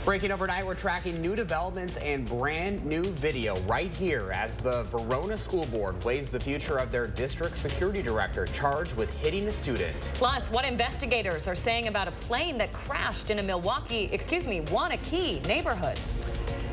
Breaking overnight, we're tracking new developments and brand new video right here as the Verona School Board weighs the future of their district security director charged with hitting a student. Plus, what investigators are saying about a plane that crashed in a Wanakee neighborhood.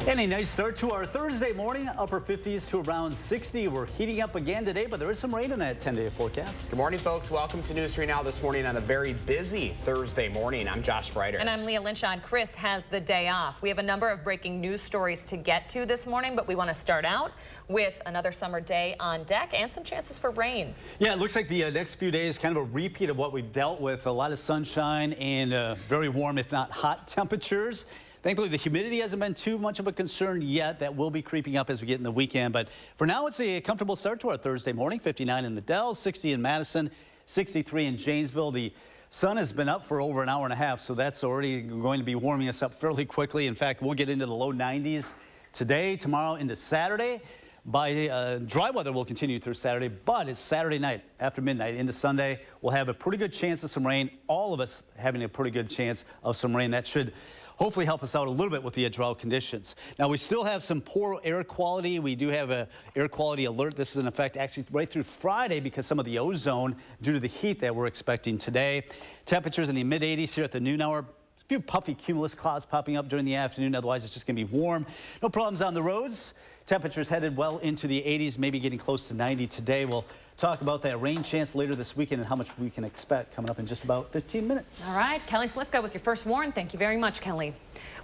And a nice start to our Thursday morning, upper 50s to around 60. We're heating up again today, but there is some rain in that 10-day forecast. Good morning, folks. Welcome to News 3 Now this morning on a very busy Thursday morning. I'm Josh Brighter. And I'm Leah Lynchon. Chris has the day off. We have a number of breaking news stories to get to this morning, but we want to start out with another summer day on deck and some chances for rain. Yeah, it looks like the next few days kind of a repeat of what we've dealt with. A lot of sunshine and very warm, if not hot temperatures. Thankfully, the humidity hasn't been too much of a concern yet. That will be creeping up as we get in the weekend. But for now, it's a comfortable start to our Thursday morning. 59 in the Dells, 60 in Madison, 63 in Janesville. The sun has been up for over an hour and a half, so that's already going to be warming us up fairly quickly. In fact, we'll get into the low 90s today, tomorrow, into Saturday. By dry weather will continue through Saturday, but it's Saturday night after midnight into Sunday. We'll have a pretty good chance of some rain. All of us having a pretty good chance of some rain. That should hopefully help us out a little bit with the drought conditions. Now, we still have some poor air quality. We do have an air quality alert. This is in effect actually right through Friday because some of the ozone due to the heat that we're expecting today. Temperatures in the mid-80s here at the noon hour. A few puffy cumulus clouds popping up during the afternoon. Otherwise, it's just going to be warm. No problems on the roads. Temperatures headed well into the 80s, maybe getting close to 90 today. We'll talk about that rain chance later this weekend and how much we can expect coming up in just about 15 minutes. All right, Kelly Slifka with your first warn. Thank you very much, Kelly.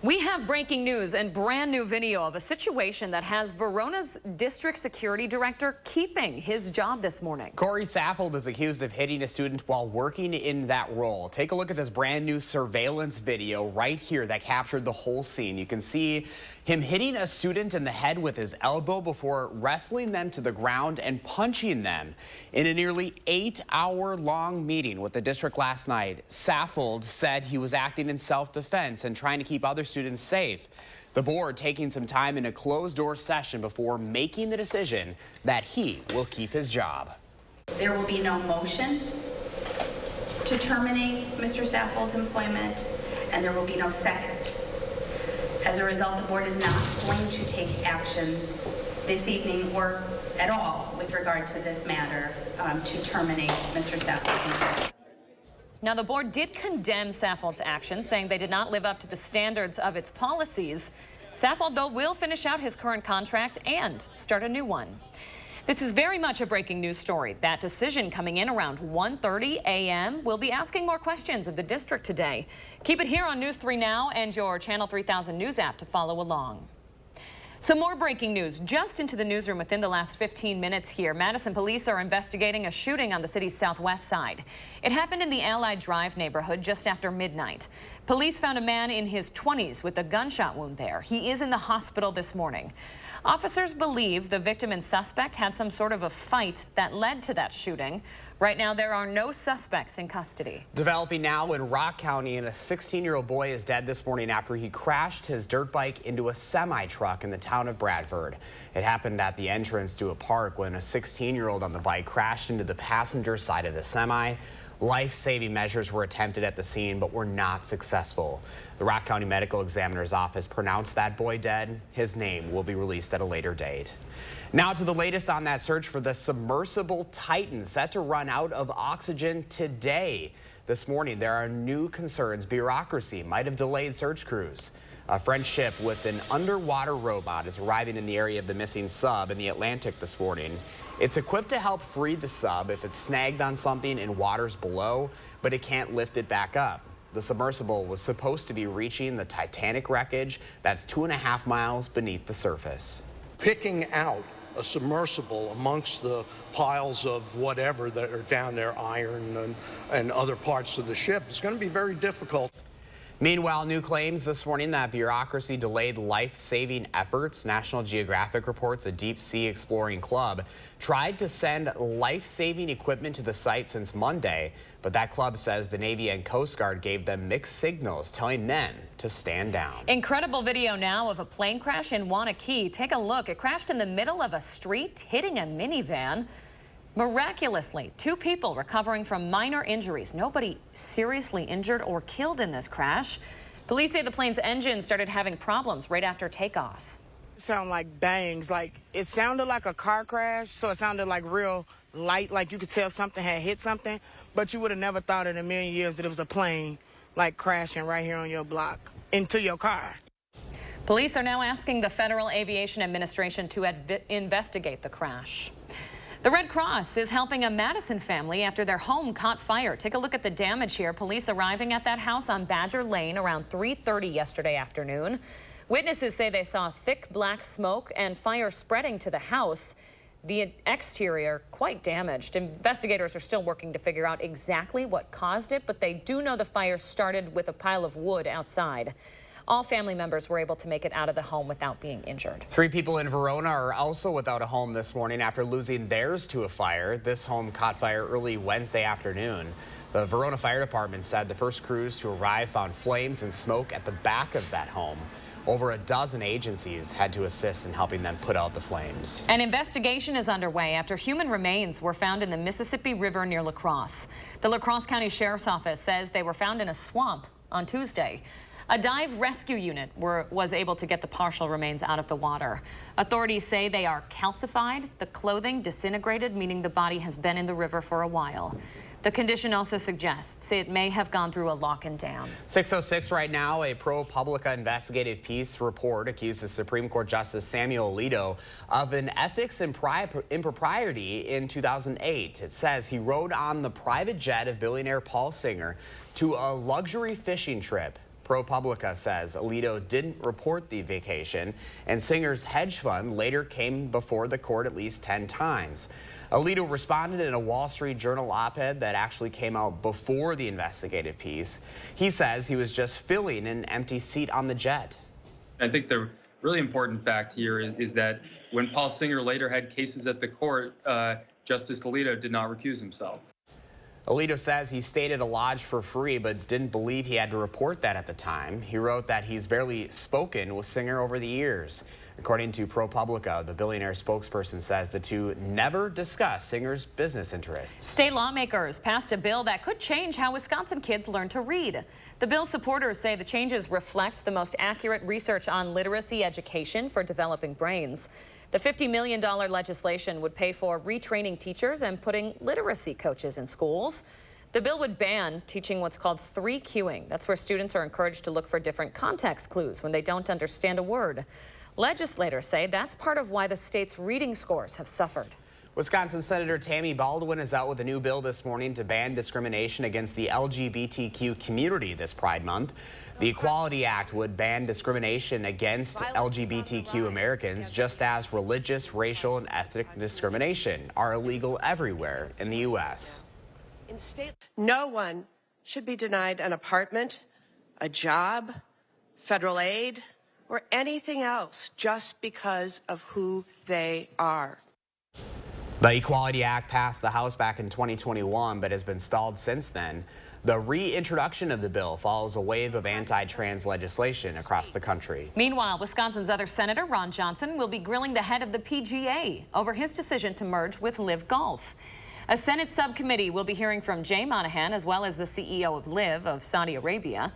We have breaking news and brand new video of a situation that has Verona's district security director keeping his job this morning. Corey Saffold is accused of hitting a student while working in that role. Take a look at this brand new surveillance video right here that captured the whole scene. You can see him hitting a student in the head with his elbow before wrestling them to the ground and punching them. In a nearly 8-hour-long meeting with the district last night, Saffold said he was acting in self-defense and trying to keep other students safe. The board taking some time in a closed-door session before making the decision that he will keep his job. There will be no motion to terminate Mr. Saffold's employment, and there will be no second. As a result, the board is not going to take action this evening or at all with regard to this matter to terminate Mr. Saffold. Now, the board did condemn Saffold's actions, saying they did not live up to the standards of its policies. Saffold, though, will finish out his current contract and start a new one. This is very much a breaking news story. That decision coming in around 1:30 a.m. We'll be asking more questions of the district today. Keep it here on News 3 Now and your Channel 3000 News app to follow along. Some more breaking news just into the newsroom within the last 15 minutes here. Madison police are investigating a shooting on the city's southwest side. It happened in the Allied Drive neighborhood just after midnight. Police found a man in his 20s with a gunshot wound there. He is in the hospital this morning. Officers believe the victim and suspect had some sort of a fight that led to that shooting. Right now, there are no suspects in custody. Developing now in Rock County, and a 16-year-old boy is dead this morning after he crashed his dirt bike into a semi-truck in the town of Bradford. It happened at the entrance to a park when a 16-year-old on the bike crashed into the passenger side of the semi. Life-saving measures were attempted at the scene, but were not successful. The Rock County Medical Examiner's Office pronounced that boy dead. His name will be released at a later date. Now to the latest on that search for the submersible Titan, set to run out of oxygen today. This morning, there are new concerns bureaucracy might have delayed search crews. A French ship with an underwater robot is arriving in the area of the missing sub in the Atlantic this morning. It's equipped to help free the sub if it's snagged on something in waters below, but it can't lift it back up. The submersible was supposed to be reaching the Titanic wreckage that's 2.5 miles beneath the surface. Picking out a submersible amongst the piles of whatever that are down there, iron and other parts of the ship, is going to be very difficult. Meanwhile, new claims this morning that bureaucracy delayed life-saving efforts. National Geographic reports a deep-sea exploring club tried to send life-saving equipment to the site since Monday, but that club says the Navy and Coast Guard gave them mixed signals, telling them to stand down. Incredible video now of a plane crash in Wanakee. Take a look. It crashed in the middle of a street, hitting a minivan. Miraculously, 2 people recovering from minor injuries. Nobody seriously injured or killed in this crash. Police say the plane's engine started having problems right after takeoff. It sounded like bangs, like it sounded like a car crash, so it sounded like real light, like you could tell something had hit something, but you would have never thought in a million years that it was a plane like crashing right here on your block into your car. Police are now asking the Federal Aviation Administration to investigate the crash. The Red Cross is helping a Madison family after their home caught fire. Take a look at the damage here. Police arriving at that house on Badger Lane around 3:30 yesterday afternoon. Witnesses say they saw thick black smoke and fire spreading to the house. The exterior quite damaged. Investigators are still working to figure out exactly what caused it, but they do know the fire started with a pile of wood outside. All family members were able to make it out of the home without being injured. 3 people in Verona are also without a home this morning after losing theirs to a fire. This home caught fire early Wednesday afternoon. The Verona Fire Department said the first crews to arrive found flames and smoke at the back of that home. Over a dozen agencies had to assist in helping them put out the flames. An investigation is underway after human remains were found in the Mississippi River near La Crosse. The La Crosse County Sheriff's Office says they were found in a swamp on Tuesday. A dive rescue unit was able to get the partial remains out of the water. Authorities say they are calcified, the clothing disintegrated, meaning the body has been in the river for a while. The condition also suggests it may have gone through a lock and dam. 6:06 right now, a ProPublica investigative piece report accuses Supreme Court Justice Samuel Alito of an ethics impropriety in 2008. It says he rode on the private jet of billionaire Paul Singer to a luxury fishing trip. ProPublica says Alito didn't report the vacation, and Singer's hedge fund later came before the court at least 10 times. Alito responded in a Wall Street Journal op-ed that actually came out before the investigative piece. He says he was just filling an empty seat on the jet. I think the really important fact here is that when Paul Singer later had cases at the court, Justice Alito did not recuse himself. Alito says he stayed at a lodge for free, but didn't believe he had to report that at the time. He wrote that he's barely spoken with Singer over the years. According to ProPublica, the billionaire spokesperson says the two never discussed Singer's business interests. State lawmakers passed a bill that could change how Wisconsin kids learn to read. The bill's supporters say the changes reflect the most accurate research on literacy education for developing brains. The $50 million legislation would pay for retraining teachers and putting literacy coaches in schools. The bill would ban teaching what's called 3Qing. That's where students are encouraged to look for different context clues when they don't understand a word. Legislators say that's part of why the state's reading scores have suffered. Wisconsin Senator Tammy Baldwin is out with a new bill this morning to ban discrimination against the LGBTQ community this Pride Month. The Equality Act would ban discrimination against LGBTQ Americans, just as religious, racial, and ethnic discrimination are illegal everywhere in the U.S. No one should be denied an apartment, a job, federal aid, or anything else just because of who they are. The Equality Act passed the House back in 2021, but has been stalled since then. The reintroduction of the bill follows a wave of anti-trans legislation across the country. Meanwhile, Wisconsin's other senator, Ron Johnson, will be grilling the head of the PGA over his decision to merge with LIV Golf. A Senate subcommittee will be hearing from Jay Monahan, as well as the CEO of LIV of Saudi Arabia.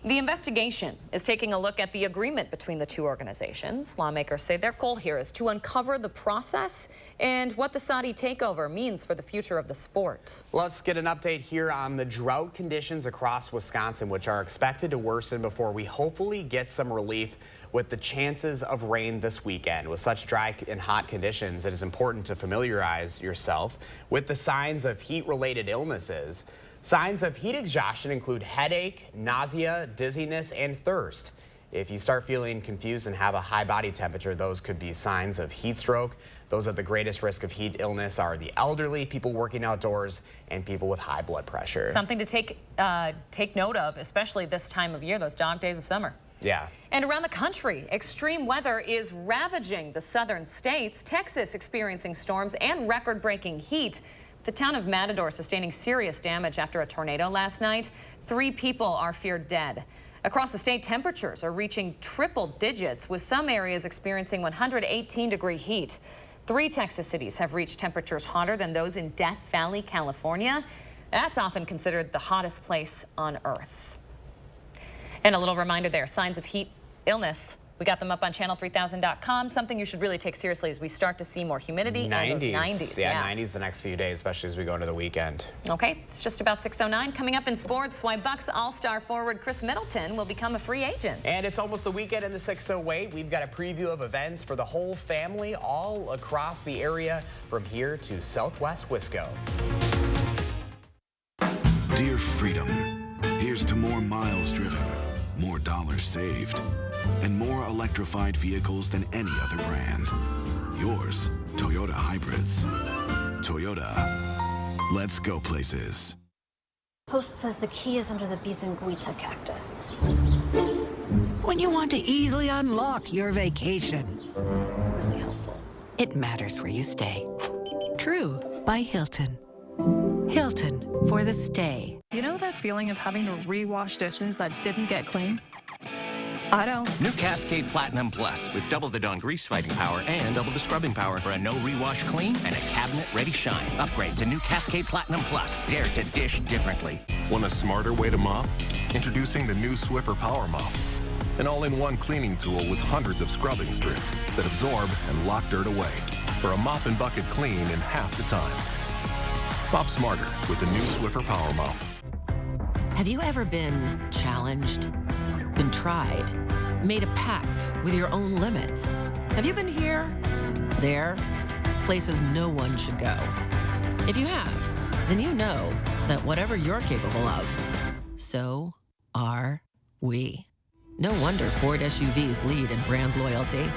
The investigation is taking a look at the agreement between the two organizations. Lawmakers say their goal here is to uncover the process and what the Saudi takeover means for the future of the sport. Let's get an update here on the drought conditions across Wisconsin, which are expected to worsen before we hopefully get some relief with the chances of rain this weekend. With such dry and hot conditions, it is important to familiarize yourself with the signs of heat-related illnesses. Signs of heat exhaustion include headache, nausea, dizziness, and thirst. If you start feeling confused and have a high body temperature, those could be signs of heat stroke. Those at the greatest risk of heat illness are the elderly, people working outdoors, and people with high blood pressure. Something to take note of, especially this time of year, those dog days of summer. Yeah. And around the country, extreme weather is ravaging the southern states. Texas experiencing storms and record-breaking heat. The town of Matador sustaining serious damage after a tornado last night. 3 people are feared dead. Across the state, temperatures are reaching triple digits, with some areas experiencing 118-degree heat. 3 Texas cities have reached temperatures hotter than those in Death Valley, California. That's often considered the hottest place on Earth. And a little reminder there, signs of heat illness. We got them up on channel3000.com. Something you should really take seriously as we start to see more humidity. 90s. And those 90s. Yeah, 90s the next few days, especially as we go into the weekend. Okay, it's just about 6:09. Coming up in sports, why Bucks All-Star forward Chris Middleton will become a free agent. And it's almost the weekend in the 608. We've got a preview of events for the whole family all across the area from here to Southwest Wisco. Dear Freedom, here's to more miles driven, more dollars saved, and more electrified vehicles than any other brand. Yours, Toyota Hybrids. Toyota, let's go places. Post says the key is under the Bisanguita cactus. When you want to easily unlock your vacation, Really helpful. it matters where you stay. True by Hilton. Hilton for the stay. You know that feeling of having to rewash dishes that didn't get cleaned? I don't. New Cascade Platinum Plus with double the Dawn grease fighting power and double the scrubbing power for a no rewash clean and a cabinet ready shine. Upgrade to new Cascade Platinum Plus. Dare to dish differently. Want a smarter way to mop? Introducing the new Swiffer Power Mop. An all-in-one cleaning tool with hundreds of scrubbing strips that absorb and lock dirt away for a mop and bucket clean in half the time. Mop smarter with the new Swiffer Power Mop. Have you ever been challenged, been tried, made a pact with your own limits? Have you been here, there, places no one should go? If you have, then you know that whatever you're capable of, so are we. No wonder Ford SUVs lead in brand loyalty.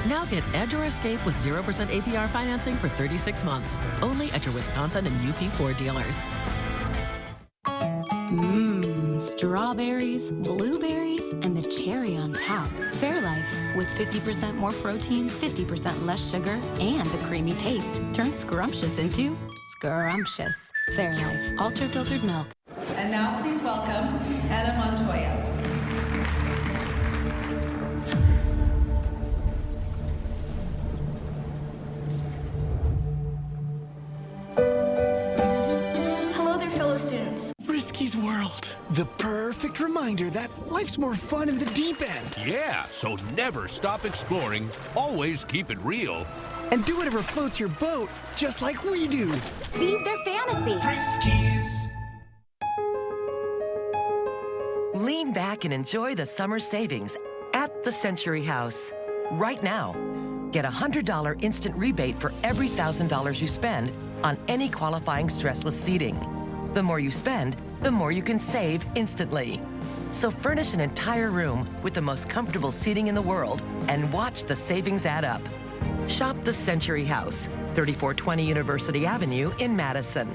Now get Edge or Escape with 0% APR financing for 36 months. Only at your Wisconsin and UP Ford dealers. Strawberries, blueberries, and the cherry on top. Fairlife, with 50% more protein, 50% less sugar, and a creamy taste. Turn scrumptious into scrumptious. Fairlife, ultra-filtered milk. And now please welcome Anna Montoya. Hello there, fellow students. Frisky's World, the perfect reminder that life's more fun in the deep end. Yeah, so never stop exploring, always keep it real. And do whatever floats your boat, just like we do. Feed their fantasy. Friskies. Lean back and enjoy the summer savings at the Century House. Right now, get a $100 instant rebate for every $1,000 you spend on any qualifying stressless seating. The more you spend, the more you can save instantly. So furnish an entire room with the most comfortable seating in the world and watch the savings add up. Shop the Century House, 3420 University Avenue in Madison.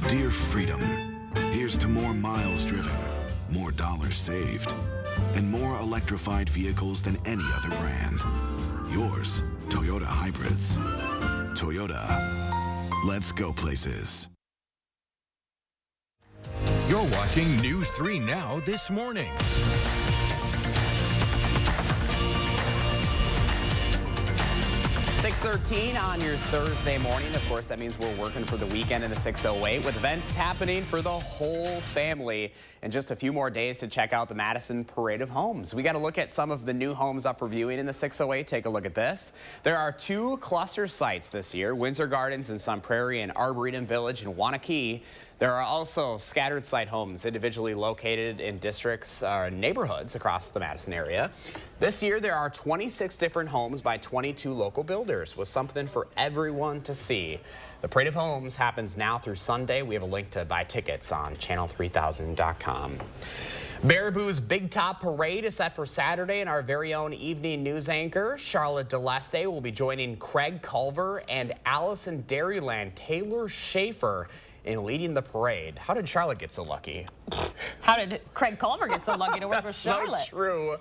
Dear Freedom, here's to more miles driven, more dollars saved, and more electrified vehicles than any other brand. Yours, Toyota Hybrids. Toyota, let's go places. You're watching News 3 Now this morning. 6:13 on your Thursday morning. Of course, that means we're working for the weekend in the 608 with events happening for the whole family and just a few more days to check out the Madison Parade of Homes. We got to look at some of the new homes up for viewing in the 608. Take a look at this. There are 2 cluster sites this year, Windsor Gardens in Sun Prairie and Arboretum Village in Wanakee. There are also scattered site homes individually located in districts or neighborhoods across the Madison area. This year, there are 26 different homes by 22 local builders with something for everyone to see. The Parade of Homes happens now through Sunday. We have a link to buy tickets on channel3000.com. Baraboo's Big Top Parade is set for Saturday, and our very own evening news anchor, Charlotte DeLeste, will be joining Craig Culver and Allison Dairyland Taylor Schaefer in leading the parade. How did Charlotte get so lucky? How did Craig Culver get so lucky to work with Charlotte? So true.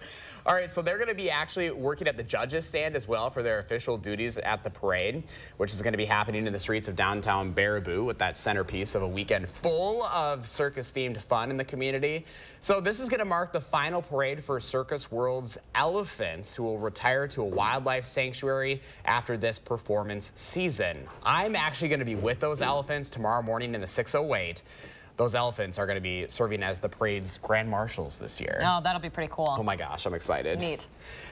All right, so they're going to be actually working at the judges' stand as well for their official duties at the parade, which is going to be happening in the streets of downtown Baraboo with that centerpiece of a weekend full of circus-themed fun in the community. So this is going to mark the final parade for Circus World's elephants, who will retire to a wildlife sanctuary after this performance season. I'm actually going to be with those elephants tomorrow morning in the 608. those elephants are going to be serving as the parade's grand marshals this year. Oh, that'll be pretty cool. Oh my gosh, I'm excited. Neat.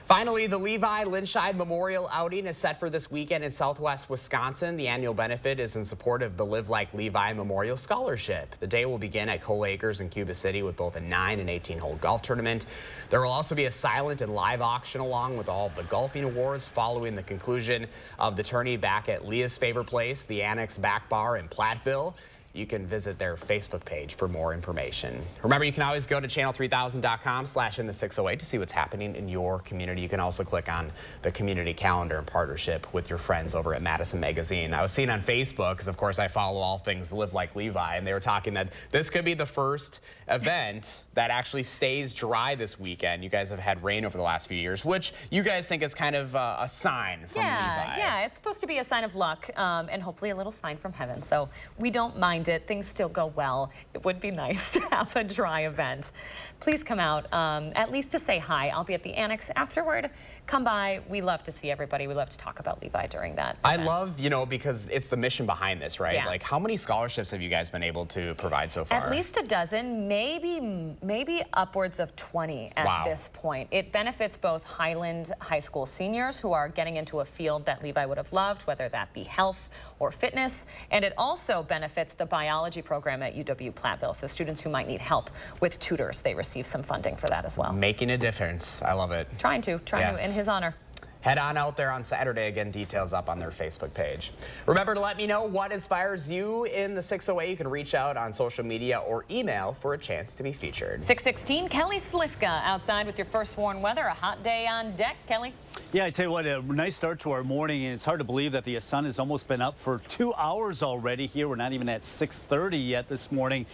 Finally, the Levi Linscheid Memorial Outing is set for this weekend in Southwest Wisconsin. The annual benefit is in support of the Live Like Levi Memorial Scholarship. The day will begin at Cole Acres in Cuba City with both a 9 and 18-hole golf tournament. There will also be a silent and live auction along with all of the golfing awards following the conclusion of the tourney back at Leah's favorite place, the Annex Back Bar in Platteville. You can visit their Facebook page for more information. Remember, you can always go to channel3000.com/in608 to see what's happening in your community. You can also click on the community calendar in partnership with your friends over at Madison Magazine. I was seeing on Facebook, because of course I follow all things Live Like Levi, and they were talking that this could be the first event that actually stays dry this weekend. You guys have had rain over the last few years, which you guys think is kind of a sign from Levi. Yeah, it's supposed to be a sign of luck and hopefully a little sign from heaven. So we don't mind it. Things still go well. It would be nice to have a dry event. Please come out, at least to say hi. I'll be at the Annex afterward. Come by. We love to see everybody. We love to talk about Levi during that event. I love, because it's the mission behind this, right? Yeah. Like, how many scholarships have you guys been able to provide so far? At least a dozen, maybe upwards of 20 at this point. It benefits both Highland High School seniors who are getting into a field that Levi would have loved, whether that be health or fitness, and it also benefits the biology program at UW-Platteville. So students who might need help with tutors, they receive some funding for that as well. Making a difference. I love it. Trying to in his honor. Head on out there on Saturday. Again, details up on their Facebook page. Remember to let me know what inspires you in the 608. You can reach out on social media or email for a chance to be featured. 6:16, Kelly Slifka outside with your first warm weather. A hot day on deck, Kelly. Yeah, I tell you what, a nice start to our morning, and it's hard to believe that the sun has almost been up for 2 hours already here. We're not even at 6:30 yet this morning.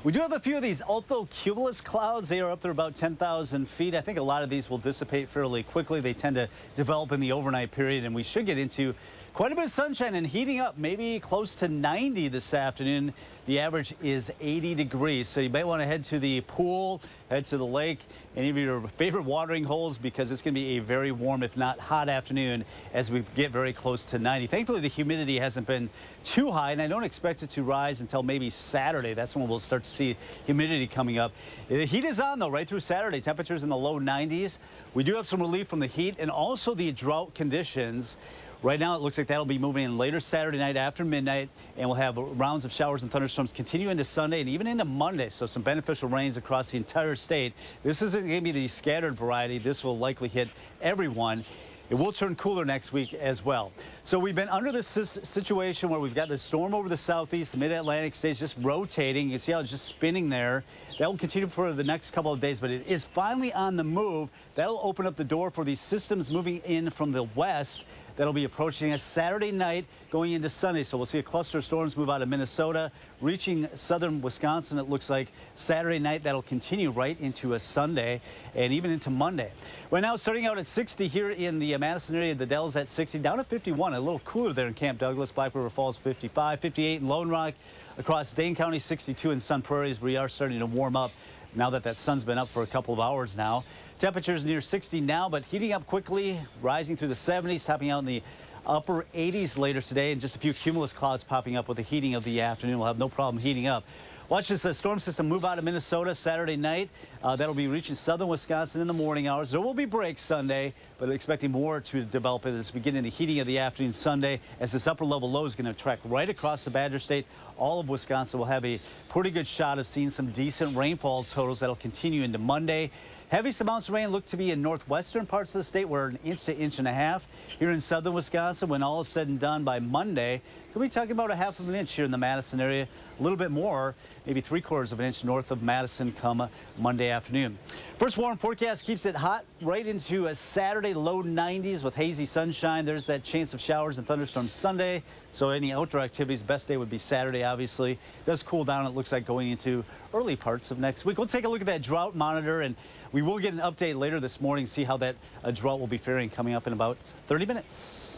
We do have a few of these altocumulus clouds. They are up there about 10,000 feet. I think a lot of these will dissipate fairly quickly. They tend to develop in the overnight period, and we should get into quite a bit of sunshine and heating up, maybe close to 90 this afternoon. The average is 80 degrees, so you might want to head to the pool, head to the lake, any of your favorite watering holes, because it's going to be a very warm, if not hot, afternoon as we get very close to 90. Thankfully, the humidity hasn't been too high, and I don't expect it to rise until maybe Saturday. That's when we'll start to see humidity coming up. The heat is on, though, right through Saturday. Temperatures in the low 90s. We do have some relief from the heat and also the drought conditions. Right now, it looks like that'll be moving in later Saturday night after midnight, and we'll have rounds of showers and thunderstorms continue into Sunday and even into Monday. So some beneficial rains across the entire state. This isn't going to be the scattered variety. This will likely hit everyone. It will turn cooler next week as well. So we've been under this situation where we've got this storm over the southeast, the mid-Atlantic states just rotating. You see how it's just spinning there. That will continue for the next couple of days, but it is finally on the move. That'll open up the door for these systems moving in from the west. That'll be approaching us Saturday night going into Sunday. So we'll see a cluster of storms move out of Minnesota, reaching southern Wisconsin. It looks like Saturday night. That'll continue right into a Sunday and even into Monday. Right now, starting out at 60 here in the Madison area, the Dells at 60, down to 51. A little cooler there in Camp Douglas. Black River Falls 55, 58 in Lone Rock. Across Dane County, 62 in Sun Prairies. We are starting to warm up now that sun's been up for a couple of hours now. Temperatures near 60 now, but heating up quickly, rising through the 70s, topping out in the upper 80s later today, and just a few cumulus clouds popping up with the heating of the afternoon. We'll have no problem heating up. Watch this storm system move out of Minnesota Saturday night. That'll be reaching southern Wisconsin in the morning hours. There will be breaks Sunday, but expecting more to develop as we begin in the heating of the afternoon Sunday, as this upper level low is going to track right across the Badger State. All of Wisconsin will have a pretty good shot of seeing some decent rainfall totals that'll continue into Monday. Heaviest amounts of rain look to be in northwestern parts of the state, where 1 inch to 1.5 inches. Here in southern Wisconsin, when all is said and done by Monday, we'll be talking about 1/2 inch here in the Madison area. A little bit more, maybe 3/4 inch north of Madison come Monday afternoon. First warm forecast keeps it hot right into a Saturday, low 90s with hazy sunshine. There's that chance of showers and thunderstorms Sunday. So any outdoor activities, best day would be Saturday, obviously. It does cool down, it looks like, going into early parts of next week. We'll take a look at that drought monitor, and we will get an update later this morning, see how that drought will be faring coming up in about 30 minutes.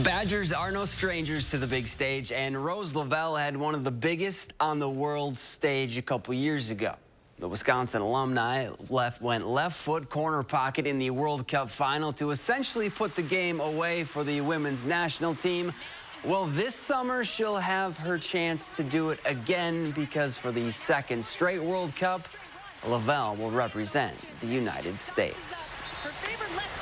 Badgers are no strangers to the big stage, and Rose Lavelle had one of the biggest on the world stage a couple years ago. The Wisconsin alumni went left foot corner pocket in the World Cup final to essentially put the game away for the women's national team. Well, this summer she'll have her chance to do it again because for the second straight World Cup, Lavelle will represent the United States.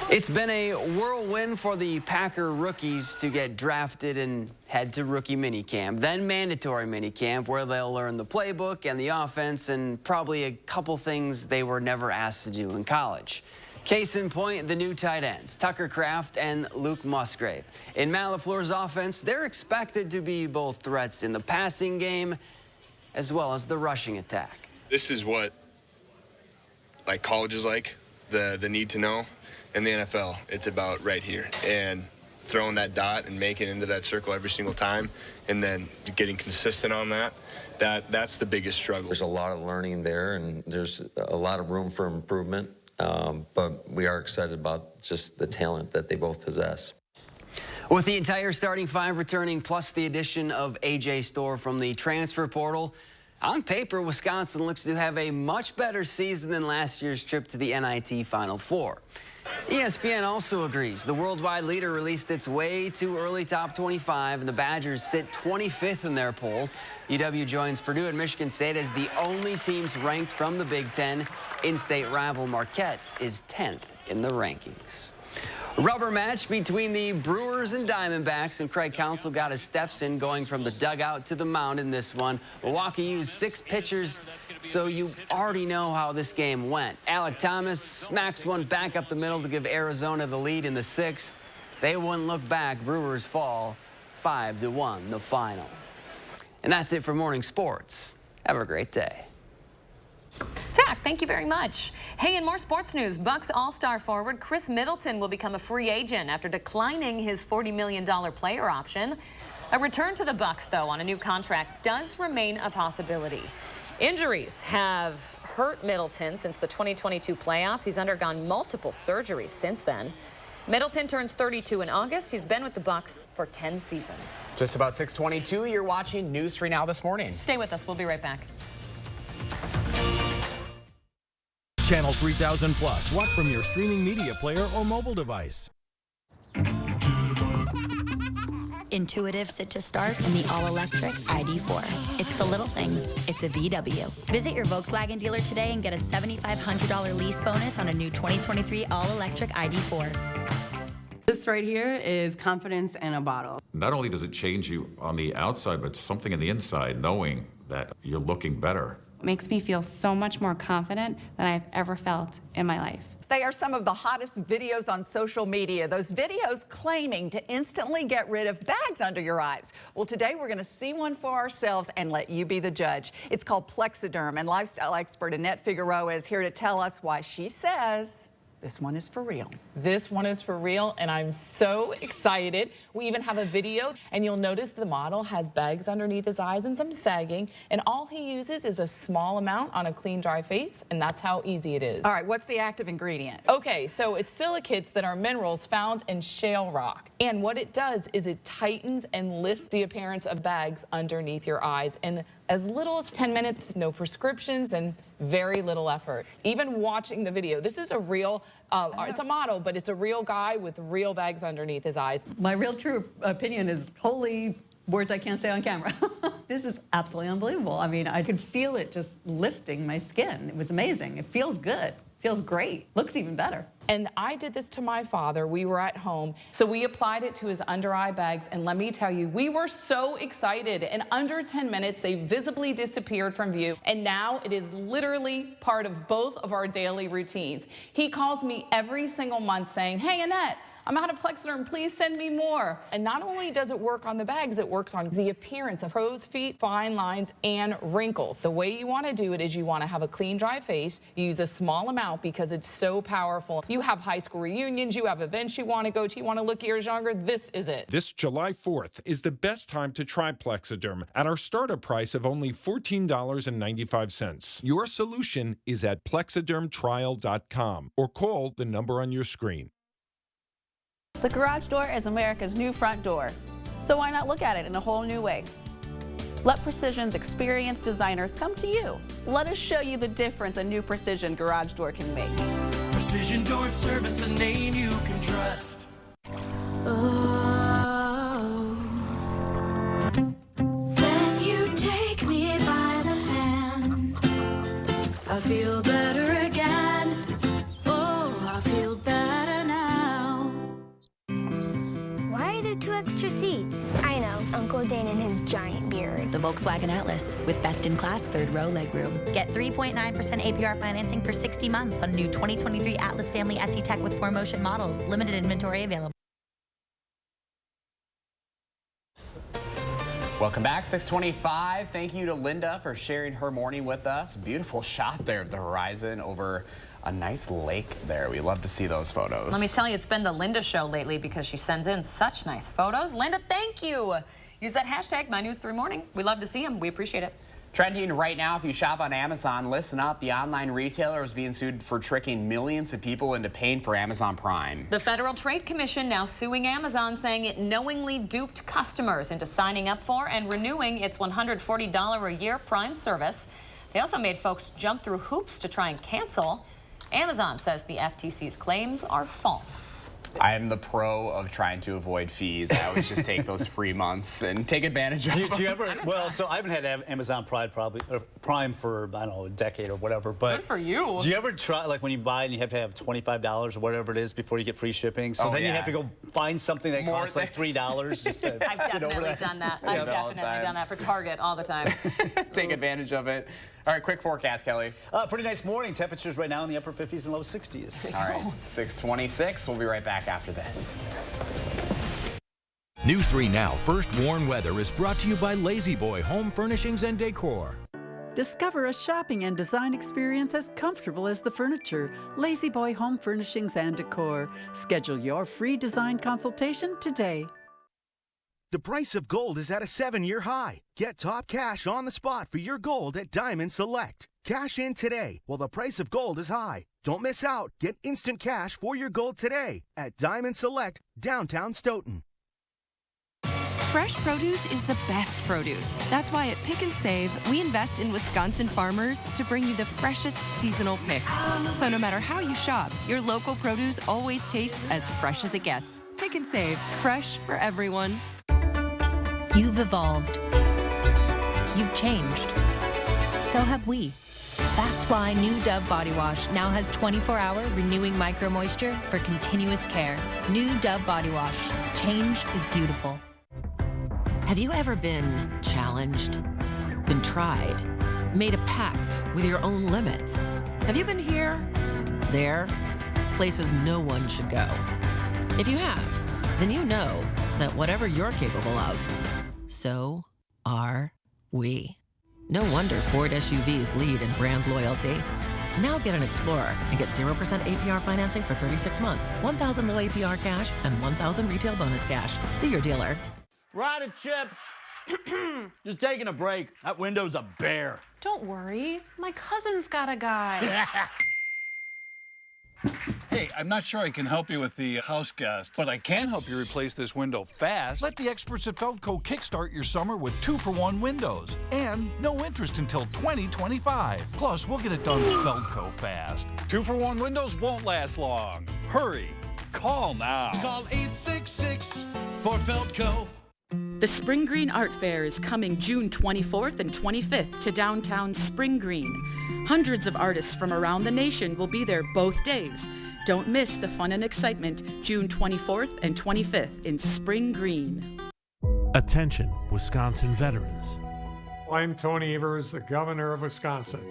It's been a whirlwind for the Packer rookies to get drafted and head to rookie minicamp, then mandatory minicamp where they'll learn the playbook and the offense and probably a couple things they were never asked to do in college. Case in point, the new tight ends, Tucker Kraft and Luke Musgrave. In Matt LaFleur's offense, they're expected to be both threats in the passing game as well as the rushing attack. This is what college is like, the need to know. In the NFL, it's about right here and throwing that dot and making it into that circle every single time and then getting consistent on that's the biggest struggle. There's a lot of learning there and there's a lot of room for improvement, but we are excited about just the talent that they both possess. With the entire starting five returning plus the addition of A.J. Storr from the transfer portal, on paper, Wisconsin looks to have a much better season than last year's trip to the NIT Final Four. ESPN also agrees. The worldwide leader released its way too early top 25, and the Badgers sit 25th in their poll. UW joins Purdue and Michigan State as the only teams ranked from the Big Ten. In-state rival Marquette is 10th in the rankings. Rubber match between the Brewers and Diamondbacks, and Craig Counsell got his steps in going from the dugout to the mound in this one. Milwaukee used 6 pitchers, so you already know how this game went. Alek Thomas smacks one back up the middle to give Arizona the lead in the 6th. They wouldn't look back. Brewers fall 5-1 the final. And that's it for morning sports. Have a great day. Zach, thank you very much. Hey, in more sports news, Bucks All-Star forward Chris Middleton will become a free agent after declining his $40 million player option. A return to the Bucks, though, on a new contract does remain a possibility. Injuries have hurt Middleton since the 2022 playoffs. He's undergone multiple surgeries since then. Middleton turns 32 in August. He's been with the Bucks for 10 seasons. Just about 6:22. You're watching News 3 Now this morning. Stay with us. We'll be right back. Channel 3000 Plus. Watch from your streaming media player or mobile device. Intuitive sit to start in the all-electric ID4. It's the little things. It's a VW. Visit your Volkswagen dealer today and get a $7,500 lease bonus on a new 2023 all-electric ID4. This right here is confidence in a bottle. Not only does it change you on the outside, but something in the inside, knowing that you're looking better. Makes me feel so much more confident than I've ever felt in my life. They are some of the hottest videos on social media. Those videos claiming to instantly get rid of bags under your eyes. Well, today we're going to see one for ourselves and let you be the judge. It's called Plexiderm, and lifestyle expert Annette Figueroa is here to tell us why she says this one is for real. This one is for real, and I'm so excited. We even have a video, and you'll notice the model has bags underneath his eyes and some sagging, and all he uses is a small amount on a clean, dry face, and that's how easy it is. All right, what's the active ingredient? Okay, so it's silicates that are minerals found in shale rock, and what it does is it tightens and lifts the appearance of bags underneath your eyes, and as little as 10 minutes, no prescriptions, and very little effort. Even watching the video, this is a real, it's a model, but it's a real guy with real bags underneath his eyes. My real true opinion is holy words I can't say on camera. This is absolutely unbelievable. I mean, I could feel it just lifting my skin. It was amazing. It feels good. Feels great. Looks even better. And I did this to my father. We were at home, so we applied it to his under eye bags, and let me tell you, we were so excited. In under 10 minutes, they visibly disappeared from view, and now it is literally part of both of our daily routines. He calls me every single month saying, "Hey, Annette, I'm out of Plexiderm, please send me more." And not only does it work on the bags, it works on the appearance of crow's feet, fine lines, and wrinkles. The way you want to do it is you want to have a clean, dry face. You use a small amount because it's so powerful. You have high school reunions, you have events you want to go to, you want to look years younger, this is it. This July 4th is the best time to try Plexiderm at our startup price of only $14.95. Your solution is at plexidermtrial.com or call the number on your screen. The garage door is America's new front door, so why not look at it in a whole new way? Let Precision's experienced designers come to you. Let us show you the difference a new Precision garage door can make. Precision Door Service, a name you can trust. Then you take me by the hand. I feel better again. Oh, I feel better now. Why are there 2 extra seats? I know, Uncle Dane and his giant beard. The Volkswagen Atlas with best-in-class third-row legroom. Get 3.9% APR financing for 60 months on new 2023 Atlas Family SE Tech with 4Motion models. Limited inventory available. Welcome back, 625. Thank you to Linda for sharing her morning with us. Beautiful shot there of the horizon over a nice lake there. We love to see those photos. Let me tell you, it's been the Linda show lately because she sends in such nice photos. Linda, thank you. Use that hashtag MyNews3Morning. We love to see them. We appreciate it. Trending right now, if you shop on Amazon, listen up. The online retailer is being sued for tricking millions of people into paying for Amazon Prime. The Federal Trade Commission now suing Amazon, saying it knowingly duped customers into signing up for and renewing its $140 a year Prime service. They also made folks jump through hoops to try and cancel. Amazon says the FTC's claims are false. I am the pro of trying to avoid fees. I always just take those free months and take advantage of them. Do you ever, well, so I haven't had Amazon Prime for, I don't know, a decade or whatever. But good for you. Do you ever try, like when you buy and you have to have $25 or whatever it is before you get free shipping? So then you have to go find something that costs like $3 just to I've definitely done that. I've definitely done that for Target all the time. Take advantage of it. All right, quick forecast, Kelly. Pretty nice morning. Temperatures right now in the upper 50s and low 60s. All right, 626. We'll be right back after this. News 3 Now First Warn Weather is brought to you by Lazy Boy Home Furnishings and Decor. Discover a shopping and design experience as comfortable as the furniture. Lazy Boy Home Furnishings and Decor. Schedule your free design consultation today. The price of gold is at a 7-year high. Get top cash on the spot for your gold at Diamond Select. Cash in today while the price of gold is high. Don't miss out. Get instant cash for your gold today at Diamond Select, downtown Stoughton. Fresh produce is the best produce. That's why at Pick and Save, we invest in Wisconsin farmers to bring you the freshest seasonal picks. So no matter how you shop, your local produce always tastes as fresh as it gets. Pick and Save, fresh for everyone. You've evolved. You've changed. So have we. That's why new Dove Body Wash now has 24-hour renewing micro moisture for continuous care. New Dove Body Wash. Change is beautiful. Have you ever been challenged, been tried, made a pact with your own limits? Have you been here, there, places no one should go? If you have, then you know that whatever you're capable of, so are we. No wonder Ford SUVs lead in brand loyalty. Now get an Explorer and get 0% APR financing for 36 months, $1,000 low APR cash, and $1,000 retail bonus cash. See your dealer. Ryder Chip, just taking a break. That window's a bear. Don't worry, my cousin's got a guy. Hey, I'm not sure I can help you with the house gas, but I can help you replace this window fast. Let the experts at Feldco kickstart your summer with 2-for-1 windows and no interest until 2025. Plus, we'll get it done Feldco fast. 2-for-1 windows won't last long. Hurry, call now. Call 866 for Feldco. The Spring Green Art Fair is coming June 24th and 25th to downtown Spring Green. Hundreds of artists from around the nation will be there both days. Don't miss the fun and excitement June 24th and 25th in Spring Green. Attention, Wisconsin veterans. I'm Tony Evers, the governor of Wisconsin.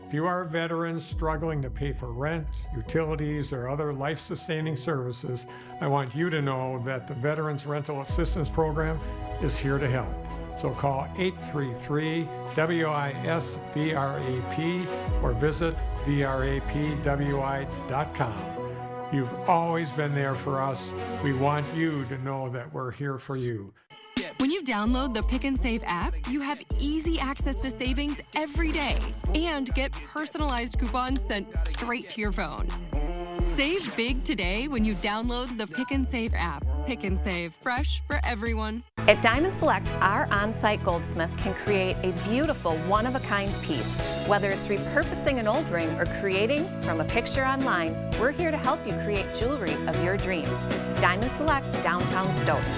If you are a veteran struggling to pay for rent, utilities, or other life-sustaining services, I want you to know that the Veterans Rental Assistance Program is here to help. So call 833-WISC-VRAP or visit vrapwi.com. You've always been there for us. We want you to know that we're here for you. When you download the Pick and Save app, you have easy access to savings every day and get personalized coupons sent straight to your phone. Save big today when you download the Pick and Save app. Pick and Save. Fresh for everyone. At Diamond Select, our on-site goldsmith can create a beautiful one-of-a-kind piece. Whether it's repurposing an old ring or creating from a picture online, we're here to help you create jewelry of your dreams. Diamond Select, downtown Stoughton.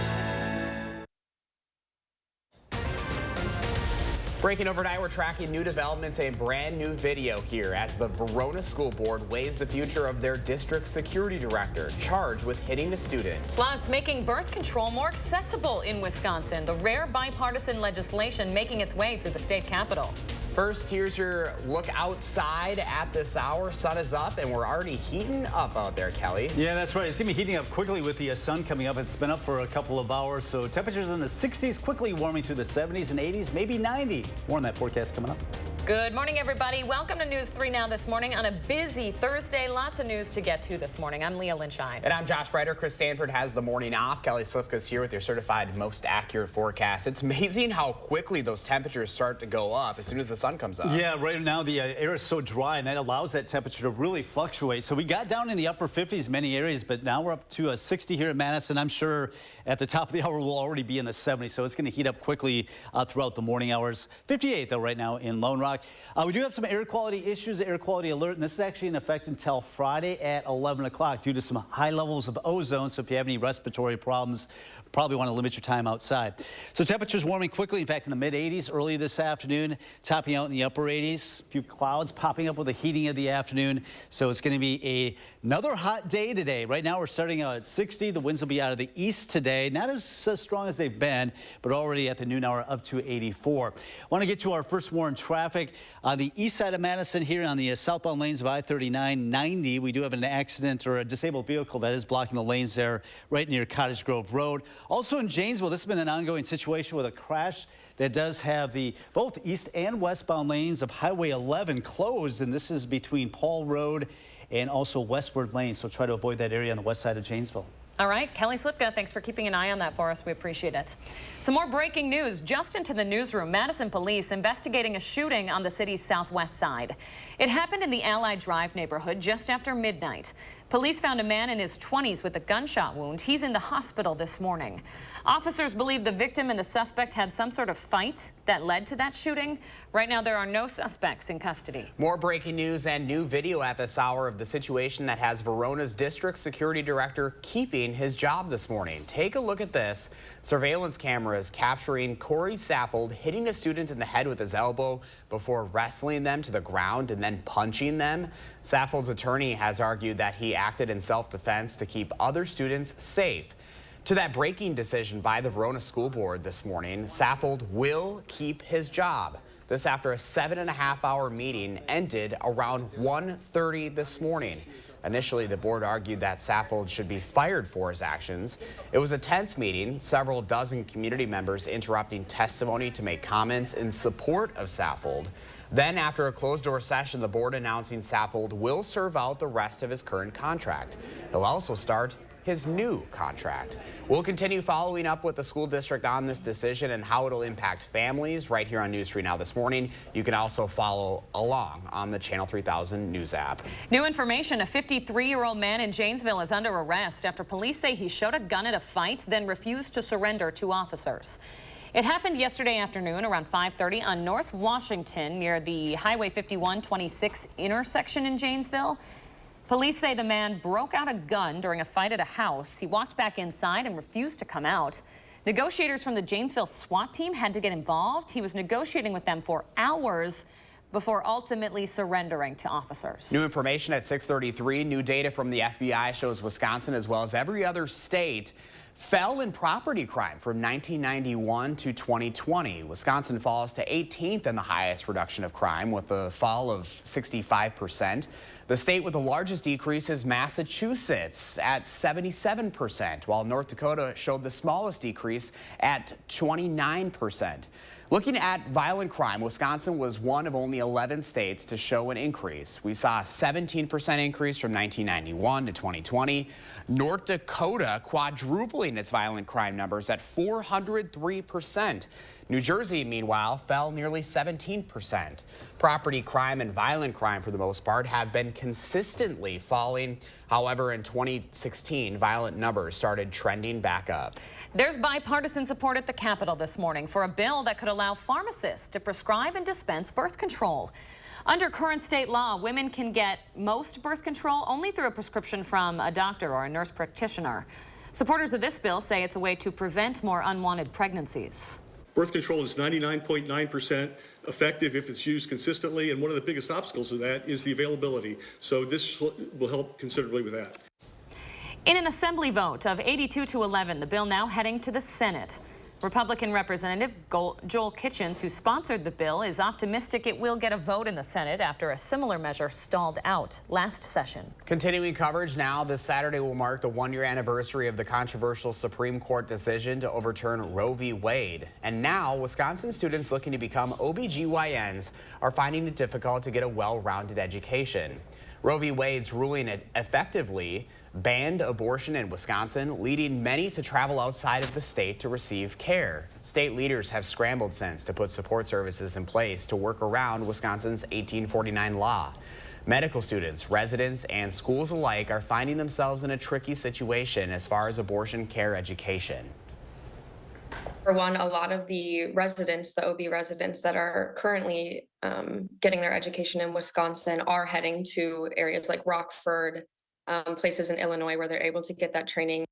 Breaking overnight, we're tracking new developments, a brand new video here as the Verona School Board weighs the future of their district security director charged with hitting a student. Plus, making birth control more accessible in Wisconsin, the rare bipartisan legislation making its way through the state capitol. First, here's your look outside at this hour. Sun is up and we're already heating up out there, Kelly. Yeah, that's right. It's going to be heating up quickly with the sun coming up. It's been up for a couple of hours, so temperatures in the 60s, quickly warming through the 70s and 80s, maybe 90. More on that forecast coming up. Good morning, everybody. Welcome to News 3 Now this morning on a busy Thursday. Lots of news to get to this morning. I'm Leah Lynchine. And I'm Josh Breiter. Chris Stanford has the morning off. Kelly Slifka's here with your certified most accurate forecast. It's amazing how quickly those temperatures start to go up as soon as the sun comes up. Yeah, right now the air is so dry, and that allows that temperature to really fluctuate. So we got down in the upper 50s many areas, but now we're up to 60 here in Madison. I'm sure at the top of the hour we'll already be in the 70s, so it's going to heat up quickly throughout the morning hours. 58 though right now in Lone Rock. We do have some air quality issues, air quality alert, and this is actually in effect until Friday at 11 o'clock due to some high levels of ozone. So if you have any respiratory problems, probably want to limit your time outside. So temperatures warming quickly, in fact, in the mid-80s early this afternoon, topping out in the upper 80s. A few clouds popping up with the heating of the afternoon. So it's going to be another hot day today. Right now we're starting out at 60. The winds will be out of the east today. Not as strong as they've been, but already at the noon hour up to 84. Want to get to our first warn traffic. On the east side of Madison here on the southbound lanes of I-39-90, we do have an accident or a disabled vehicle that is blocking the lanes there right near Cottage Grove Road. Also in Janesville, this has been an ongoing situation with a crash that does have both east and westbound lanes of Highway 11 closed, and this is between Paul Road and also Westward Lane, so try to avoid that area on the west side of Janesville. All right, Kelly Slifka, thanks for keeping an eye on that for us. We appreciate it. Some more breaking news just into the newsroom. Madison police investigating a shooting on the city's southwest side. It happened in the Allied Drive neighborhood just after midnight. Police found a man in his 20s with a gunshot wound. He's in the hospital this morning. Officers believe the victim and the suspect had some sort of fight that led to that shooting. Right now, there are no suspects in custody. More breaking news and new video at this hour of the situation that has Verona's district security director keeping his job this morning. Take a look at this. Surveillance cameras capturing Corey Saffold hitting a student in the head with his elbow before wrestling them to the ground and then punching them. Saffold's attorney has argued that he acted in self-defense to keep other students safe. To that breaking decision by the Verona School Board this morning, Saffold will keep his job. This after a 7.5-hour meeting ended around 1:30 this morning. Initially, the board argued that Saffold should be fired for his actions. It was a tense meeting, several dozen community members interrupting testimony to make comments in support of Saffold. Then, after a closed-door session, the board announcing Saffold will serve out the rest of his current contract. He'll also start his new contract. We'll continue following up with the school district on this decision and how it'll impact families right here on News 3 Now this morning. You can also follow along on the Channel 3000 News app. New information, a 53-year-old man in Janesville is under arrest after police say he showed a gun at a fight, then refused to surrender to officers. It happened yesterday afternoon around 5:30 on North Washington near the Highway 51-26 intersection in Janesville. Police say the man broke out a gun during a fight at a house. He walked back inside and refused to come out. Negotiators from the Janesville SWAT team had to get involved. He was negotiating with them for hours before ultimately surrendering to officers. New information at 6:33. New data from the FBI shows Wisconsin, as well as every other state, fell in property crime from 1991 to 2020. Wisconsin falls to 18th in the highest reduction of crime with a fall of 65%. The state with the largest decrease is Massachusetts at 77%, while North Dakota showed the smallest decrease at 29%. Looking at violent crime, Wisconsin was one of only 11 states to show an increase. We saw a 17% increase from 1991 to 2020. North Dakota quadrupling its violent crime numbers at 403%. New Jersey, meanwhile, fell nearly 17%. Property crime and violent crime, for the most part, have been consistently falling. However, in 2016, violent numbers started trending back up. There's bipartisan support at the Capitol this morning for a bill that could allow pharmacists to prescribe and dispense birth control. Under current state law, women can get most birth control only through a prescription from a doctor or a nurse practitioner. Supporters of this bill say it's a way to prevent more unwanted pregnancies. Birth control is 99.9% effective if it's used consistently, and one of the biggest obstacles to that is the availability. So this will help considerably with that. In an assembly vote of 82 to 11, the bill now heading to the Senate. Republican Representative Joel Kitchens, who sponsored the bill, is optimistic it will get a vote in the Senate after a similar measure stalled out last session. Continuing coverage now, this Saturday will mark the one-year anniversary of the controversial Supreme Court decision to overturn Roe v. Wade. And now, Wisconsin students looking to become OBGYNs are finding it difficult to get a well-rounded education. Roe v. Wade's ruling effectively banned abortion in Wisconsin, leading many to travel outside of the state to receive care. State leaders have scrambled since to put support services in place to work around Wisconsin's 1849 law. Medical students, residents, and schools alike are finding themselves in a tricky situation as far as abortion care education. For one, a lot of the residents, the OB residents that are currently getting their education in Wisconsin are heading to areas like Rockford, places in Illinois where they're able to get that training.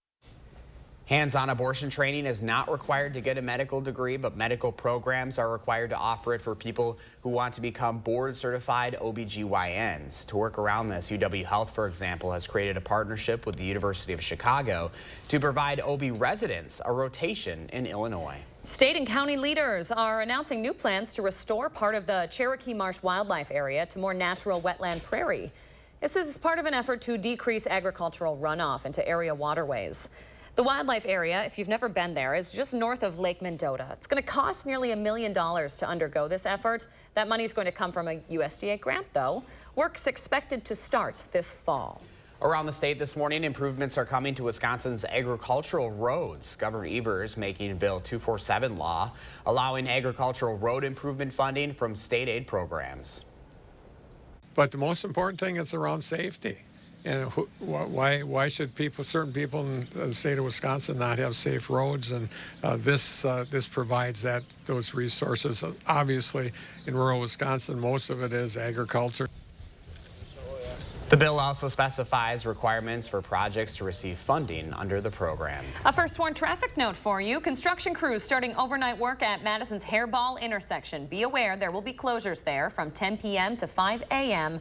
Hands-on abortion training is not required to get a medical degree, but medical programs are required to offer it for people who want to become board-certified OBGYNs. To work around this, UW Health, for example, has created a partnership with the University of Chicago to provide OB residents a rotation in Illinois. State and county leaders are announcing new plans to restore part of the Cherokee Marsh Wildlife Area to more natural wetland prairie. This is part of an effort to decrease agricultural runoff into area waterways. The wildlife area, if you've never been there, is just north of Lake Mendota. It's going to cost nearly $1 million to undergo this effort. That money is going to come from a USDA grant, though. Work's expected to start this fall. Around the state this morning, improvements are coming to Wisconsin's agricultural roads. Governor Evers making Bill 247 law, allowing agricultural road improvement funding from state aid programs. But the most important thing is around safety. And why should certain people in the state of Wisconsin not have safe roads? And this provides those resources. Obviously, in rural Wisconsin, most of it is agriculture. The bill also specifies requirements for projects to receive funding under the program. A first warn traffic note for you. Construction crews starting overnight work at Madison's Hairball intersection. Be aware there will be closures there from 10 p.m. to 5 a.m.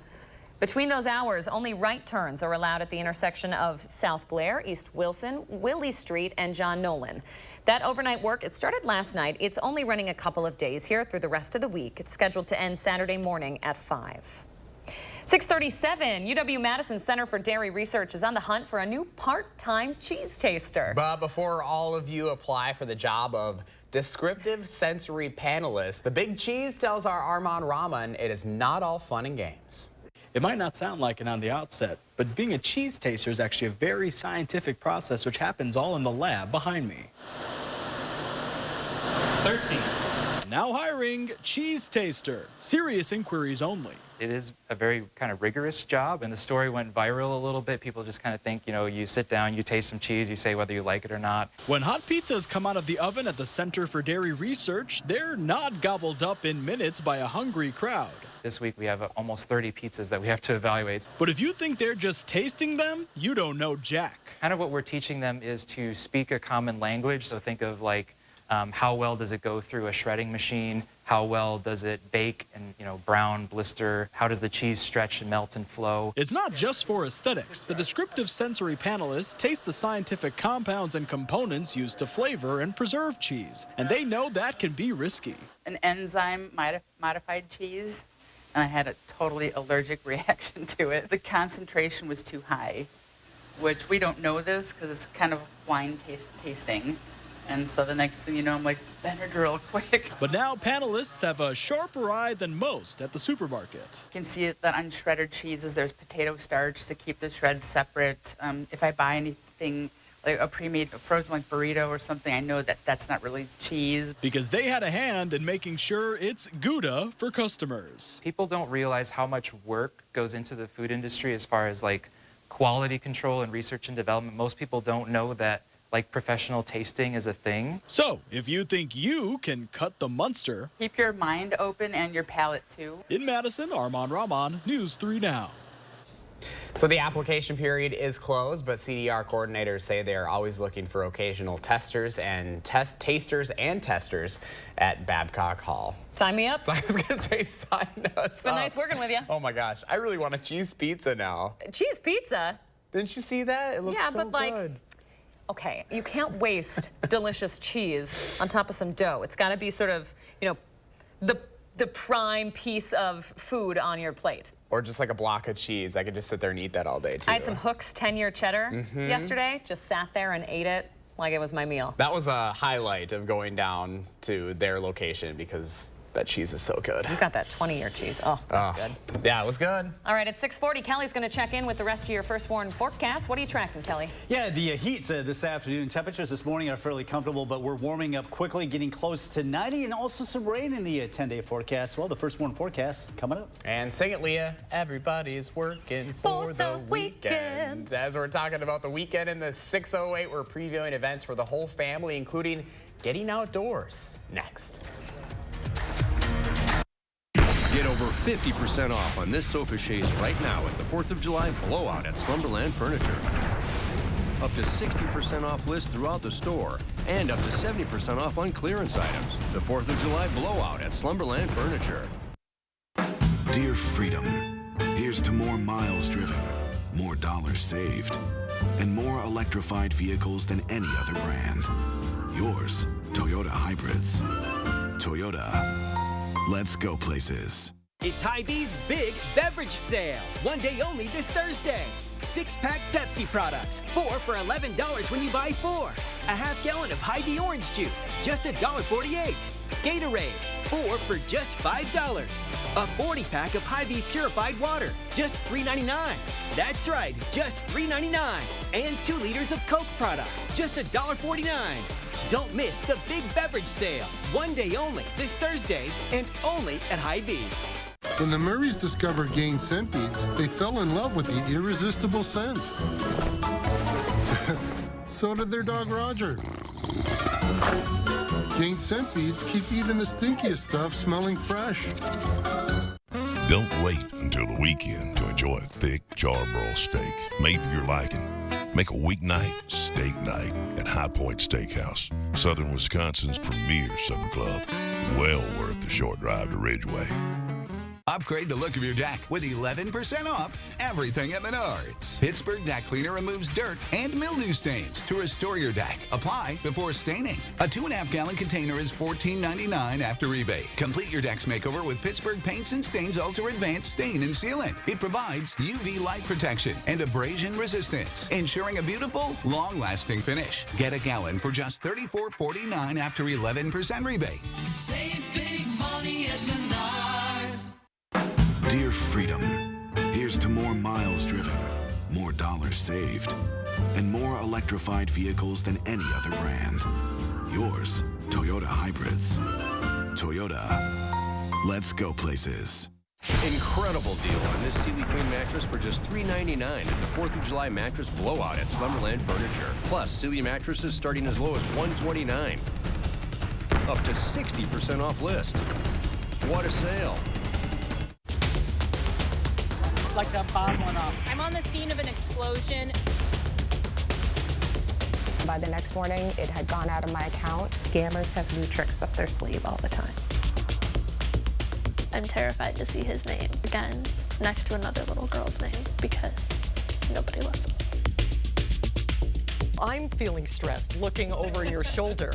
Between those hours, only right turns are allowed at the intersection of South Blair, East Wilson, Willie Street, and John Nolan. That overnight work, it started last night. It's only running a couple of days here through the rest of the week. It's scheduled to end Saturday morning at 5. 6:37, UW-Madison Center for Dairy Research is on the hunt for a new part-time cheese taster. But before all of you apply for the job of descriptive sensory panelist, the Big Cheese tells our Armand Rahman it is not all fun and games. It might not sound like it on the outset, but being a cheese taster is actually a very scientific process which happens all in the lab behind me. 13. Now hiring cheese taster. Serious inquiries only. It is a very kind of rigorous job, and the story went viral a little bit. People just kind of think, you know, you sit down, you taste some cheese, you say whether you like it or not. When hot pizzas come out of the oven at the Center for Dairy Research, they're not gobbled up in minutes by a hungry crowd. This week we have almost 30 pizzas that we have to evaluate. But if you think they're just tasting them, you don't know jack. Kind of what we're teaching them is to speak a common language. So think of like, how well does it go through a shredding machine? How well does it bake and, you know, brown, blister? How does the cheese stretch and melt and flow? It's not just for aesthetics. The descriptive sensory panelists taste the scientific compounds and components used to flavor and preserve cheese. And they know that can be risky. An enzyme modified cheese, and I had a totally allergic reaction to it. The concentration was too high, which we don't know this because it's kind of wine tasting. And so the next thing you know, I'm like, Benadryl, quick. But now panelists have a sharper eye than most at the supermarket. You can see that on shredded cheeses, there's potato starch to keep the shreds separate. If I buy anything like a pre-made frozen like burrito or something, I know that that's not really cheese. Because they had a hand in making sure it's Gouda for customers. People don't realize how much work goes into the food industry as far as like quality control and research and development. Most people don't know that like professional tasting is a thing. So if you think you can cut the Munster, Keep your mind open and your palate too. in Madison, Armand Rahman, News 3 Now. So the application period is closed, but CDR coordinators say they are always looking for occasional testers and tasters at Babcock Hall. Sign me up. So I was going to say sign us It's been up. nice working with you. Oh my gosh, I really want a cheese pizza now. Cheese pizza? Didn't you see that? It looks Yeah, so but like, good. okay, you can't waste delicious cheese on top of some dough. It's got to be sort of, you know, the prime piece of food on your plate. Or just like a block of cheese. I could just sit there and eat that all day too. I had some Hook's 10-year cheddar yesterday. Just sat there and ate it like it was my meal. That was a highlight of going down to their location because that cheese is so good. You got that 20-year cheese. Oh, that's good. Yeah, it was good. All right, at 6:40, Kelly's going to check in with the rest of your first warn forecast. What are you tracking, Kelly? Yeah, the heat this afternoon. Temperatures this morning are fairly comfortable, but we're warming up quickly, getting close to 90, and also some rain in the 10-day forecast. Well, the first warn forecast coming up. And sing it, Leah. Everybody's working for the weekend. As we're talking about the weekend in the 608, we're previewing events for the whole family, including getting outdoors. Next. Get over 50% off on this sofa chaise right now at the 4th of July blowout at Slumberland Furniture. Up to 60% off list throughout the store and up to 70% off on clearance items. The 4th of July blowout at Slumberland Furniture. Dear Freedom, here's to more miles driven, more dollars saved, and more electrified vehicles than any other brand. Yours, Toyota Hybrids. Toyota. Let's go places. It's Hy-Vee's big beverage sale. One day only this Thursday. 6-pack Pepsi products, 4 for $11 when you buy 4. A half-gallon of Hy-Vee orange juice, just $1.48. Gatorade, 4 for just $5. A 40-pack of Hy-Vee purified water, just $3.99. That's right, just $3.99. And 2 liters of Coke products, just $1.49. Don't miss the big beverage sale. One day only this Thursday and only at Hy-Vee. When the Murrays discovered Gain scent beads, they fell in love with the irresistible scent. So did their dog Roger. Gain scent beads keep even the stinkiest stuff smelling fresh. Don't wait until the weekend to enjoy a thick charbroiled steak made to your liking. Make a weeknight steak night at High Point Steakhouse, Southern Wisconsin's premier supper club. Well worth the short drive to Ridgeway. Upgrade the look of your deck with 11% off everything at Menards. Pittsburgh Deck Cleaner removes dirt and mildew stains to restore your deck. Apply before staining. A 2.5-gallon container is $14.99 after rebate. Complete your deck's makeover with Pittsburgh Paints and Stains Ultra Advanced Stain and Sealant. It provides UV light protection and abrasion resistance, ensuring a beautiful, long-lasting finish. Get a gallon for just $34.49 after 11% rebate. Save big money at Menards. Dear Freedom, here's to more miles driven, more dollars saved, and more electrified vehicles than any other brand. Yours, Toyota Hybrids. Toyota. Let's go places. Incredible deal on this Sealy Queen mattress for just $3.99 at the 4th of July mattress blowout at Slumberland Furniture. Plus, Sealy mattresses starting as low as $129. Up to 60% off list. What a sale. Like that bomb went off. I'm on the scene of an explosion. By the next morning, it had gone out of my account. Scammers have new tricks up their sleeve all the time. I'm terrified to see his name again next to another little girl's name because nobody listens. I'm feeling stressed looking over your shoulder.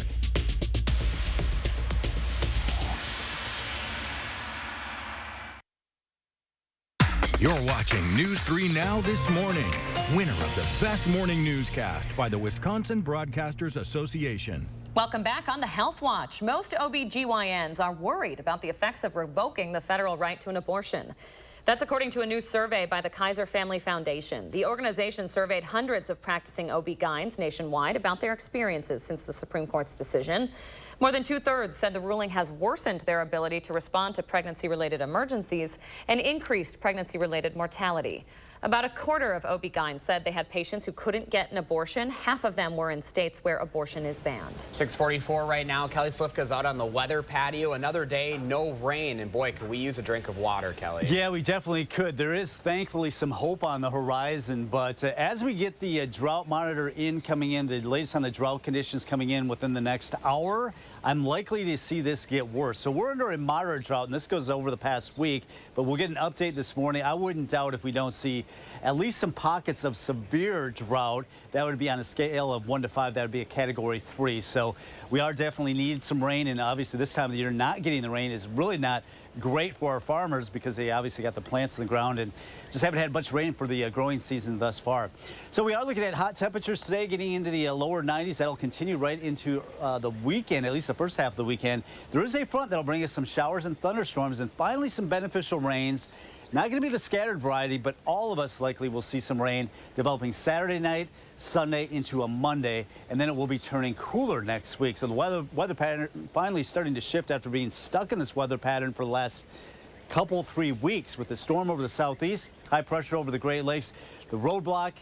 You're watching News 3 Now This Morning, winner of the Best Morning Newscast by the Wisconsin Broadcasters Association. Welcome back on the Health Watch. Most OBGYNs are worried about the effects of revoking the federal right to an abortion. That's according to a new survey by the Kaiser Family Foundation. The organization surveyed hundreds of practicing OB-GYNs nationwide about their experiences since the Supreme Court's decision. More than 2/3 said the ruling has worsened their ability to respond to pregnancy-related emergencies and increased pregnancy-related mortality. About a quarter of OB-GYNs said they had patients who couldn't get an abortion. Half of them were in states where abortion is banned. 6:44 right now. Kelly Slifka's out on the weather patio. Another day, no rain. And boy, could we use a drink of water, Kelly. Yeah, we definitely could. There is thankfully some hope on the horizon. But as we get the drought monitor coming in, the latest on the drought conditions coming in within the next hour, I'm likely to see this get worse. So we're under a moderate drought, and this goes over the past week. But we'll get an update this morning. I wouldn't doubt if we don't see at least some pockets of severe drought. That would be on a scale of 1 to 5. That would be a category 3. So we are definitely need some rain. And obviously this time of the year, not getting the rain is really not great for our farmers because they obviously got the plants in the ground and just haven't had much rain for the growing season thus far. So we are looking at hot temperatures today, getting into the lower 90s. That'll continue right into the weekend, at least the first half of the weekend. There is a front that'll bring us some showers and thunderstorms and finally some beneficial rains. Not going to be the scattered variety, but all of us likely will see some rain developing Saturday night, Sunday into a Monday, and then it will be turning cooler next week. So the weather pattern finally starting to shift after being stuck in this weather pattern for the last couple, 3 weeks with the storm over the southeast, high pressure over the Great Lakes, the roadblock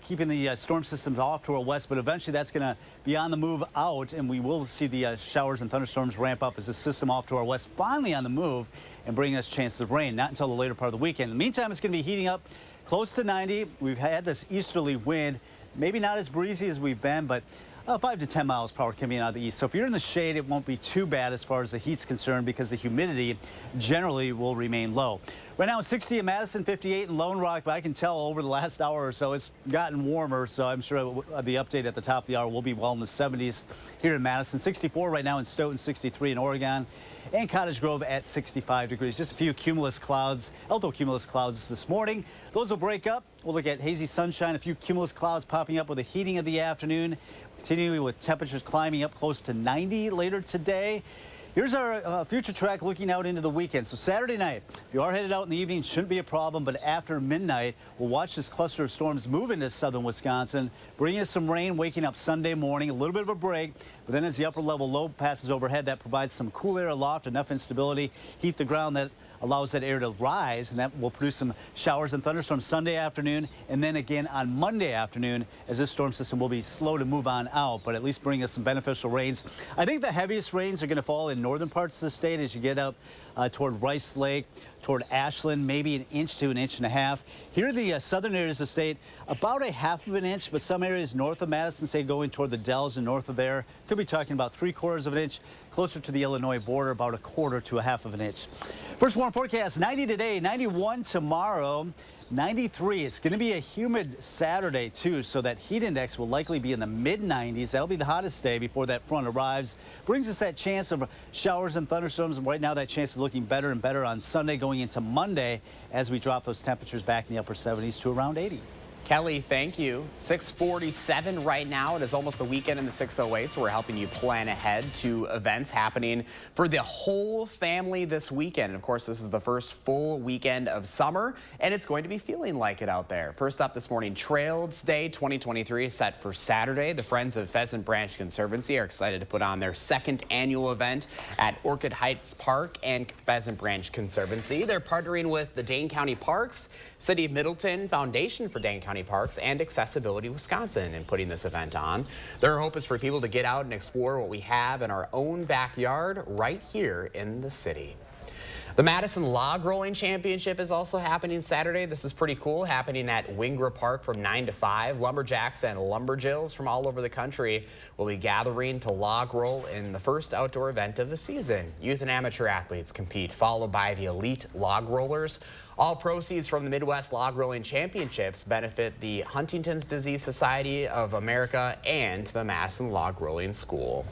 keeping the storm systems off to our west, but eventually that's going to be on the move out, and we will see the showers and thunderstorms ramp up as the system off to our west finally on the move and bringing us chances of rain, not until the later part of the weekend. In the meantime, it's going to be heating up close to 90. We've had this easterly wind, maybe not as breezy as we've been, but 5 to 10 miles per hour coming out of the east. So if you're in the shade, it won't be too bad as far as the heat's concerned because the humidity generally will remain low. Right now it's 60 in Madison, 58 in Lone Rock, but I can tell over the last hour or so it's gotten warmer, so I'm sure the update at the top of the hour will be well in the 70s here in Madison. 64 right now in Stoughton, 63 in Oregon, and Cottage Grove at 65 degrees. Just a few cumulus clouds, alto-cumulus clouds this morning. Those will break up. We'll look at hazy sunshine, a few cumulus clouds popping up with the heating of the afternoon, continuing with temperatures climbing up close to 90 later today. Here's our future track looking out into the weekend. So Saturday night, if you are headed out in the evening, shouldn't be a problem, but after midnight, we'll watch this cluster of storms move into southern Wisconsin, bringing us some rain, waking up Sunday morning, a little bit of a break, but then as the upper level low passes overhead, that provides some cool air aloft, enough instability, heat the ground that allows that air to rise, and that will produce some showers and thunderstorms Sunday afternoon, and then again on Monday afternoon, as this storm system will be slow to move on out, but at least bring us some beneficial rains. I think the heaviest rains are going to fall in northern parts of the state as you get up toward Rice Lake, toward Ashland, maybe an inch to an inch and a half. Here in the southern areas of the state, about a half of an inch, but some areas north of Madison, say going toward the Dells and north of there, could be talking about 3/4 of an inch. Closer to the Illinois border, about 1/4 to a half of an inch. First warm forecast, 90 today, 91 tomorrow, 93. It's going to be a humid Saturday, too, so that heat index will likely be in the mid-90s. That'll be the hottest day before that front arrives. Brings us that chance of showers and thunderstorms, and right now that chance is looking better and better on Sunday going into Monday as we drop those temperatures back in the upper 70s to around 80. Kelly, thank you. 6:47 right now. It is almost the weekend in the 608, so we're helping you plan ahead to events happening for the whole family this weekend. And of course, this is the first full weekend of summer, and it's going to be feeling like it out there. First up this morning, Trails Day 2023 is set for Saturday. The Friends of Pheasant Branch Conservancy are excited to put on their second annual event at Orchid Heights Park and Pheasant Branch Conservancy. They're partnering with the Dane County Parks, City of Middleton Foundation for Dane County Parks, and Accessibility Wisconsin in putting this event on. Their hope is for people to get out and explore what we have in our own backyard right here in the city. The Madison Log Rolling Championship is also happening Saturday. This is pretty cool, happening at Wingra Park from 9 to 5. Lumberjacks and lumberjills from all over the country will be gathering to log roll in the first outdoor event of the season. Youth and amateur athletes compete, followed by the elite log rollers. All proceeds from the Midwest Log Rolling Championships benefit the Huntington's Disease Society of America and the Madison Log Rolling School.